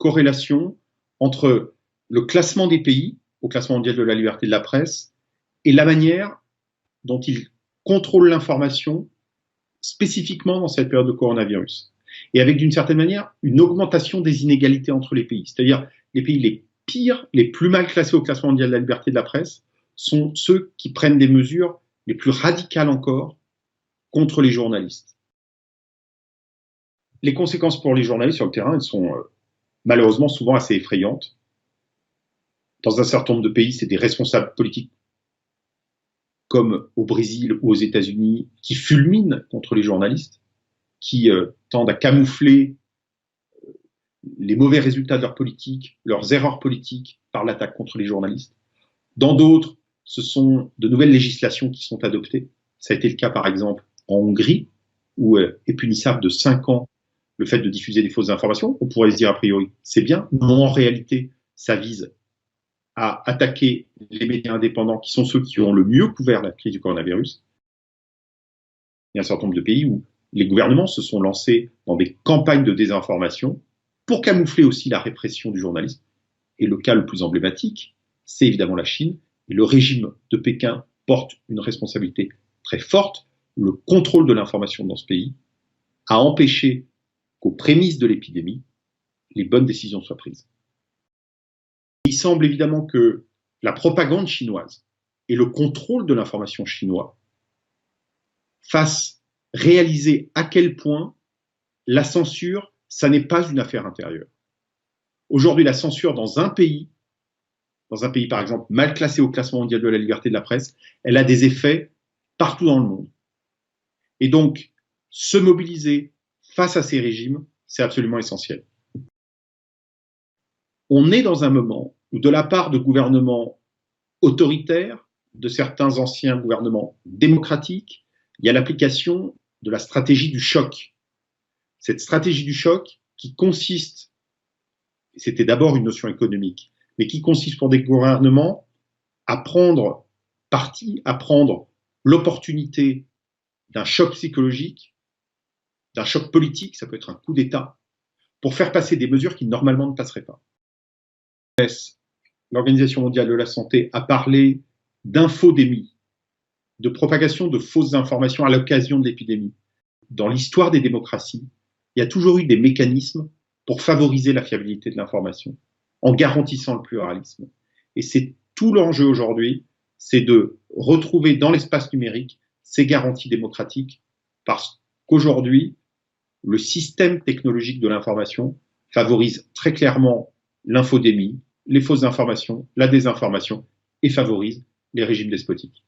corrélation entre le classement des pays, au classement mondial de la liberté de la presse, et la manière dont ils contrôlent l'information spécifiquement dans cette période de coronavirus. Et avec, d'une certaine manière, une augmentation des inégalités entre les pays. C'est-à-dire, les pays les pires, les plus mal classés au classement mondial de la liberté de la presse, sont ceux qui prennent des mesures les plus radicales encore contre les journalistes. Les conséquences pour les journalistes sur le terrain, elles sont malheureusement souvent assez effrayantes. Dans un certain nombre de pays, c'est des responsables politiques, comme au Brésil ou aux États-Unis, qui fulminent contre les journalistes, qui tendent à camoufler les mauvais résultats de leur politique, leurs erreurs politiques par l'attaque contre les journalistes. Dans d'autres, ce sont de nouvelles législations qui sont adoptées. Ça a été le cas, par exemple, en Hongrie, où est punissable de 5 ans le fait de diffuser des fausses informations. On pourrait se dire a priori, c'est bien. Non, en réalité, ça vise à attaquer les médias indépendants, qui sont ceux qui ont le mieux couvert la crise du coronavirus. Il y a un certain nombre de pays où les gouvernements se sont lancés dans des campagnes de désinformation pour camoufler aussi la répression du journalisme. Et le cas le plus emblématique, c'est évidemment la Chine. Et le régime de Pékin porte une responsabilité très forte. Le contrôle de l'information dans ce pays a empêché qu'aux prémices de l'épidémie, les bonnes décisions soient prises. Il semble évidemment que la propagande chinoise et le contrôle de l'information chinois fassent réaliser à quel point la censure, ça n'est pas une affaire intérieure. Aujourd'hui, la censure dans un pays par exemple mal classé au classement mondial de la liberté de la presse, elle a des effets partout dans le monde. Et donc, se mobiliser face à ces régimes, c'est absolument essentiel. On est dans un moment où, de la part de gouvernements autoritaires, de certains anciens gouvernements démocratiques, il y a l'application de la stratégie du choc. Cette stratégie du choc qui consiste, c'était d'abord une notion économique, mais qui consiste pour des gouvernements à prendre parti, à prendre l'opportunité d'un choc psychologique, d'un choc politique, ça peut être un coup d'État, pour faire passer des mesures qui normalement ne passeraient pas. L'Organisation mondiale de la santé a parlé d'infodémie, de propagation de fausses informations à l'occasion de l'épidémie. Dans l'histoire des démocraties, il y a toujours eu des mécanismes pour favoriser la fiabilité de l'information, en garantissant le pluralisme. Et c'est tout l'enjeu aujourd'hui, c'est de retrouver dans l'espace numérique ces garanties démocratiques, parce qu'aujourd'hui, le système technologique de l'information favorise très clairement l'infodémie, les fausses informations, la désinformation, et favorise les régimes despotiques.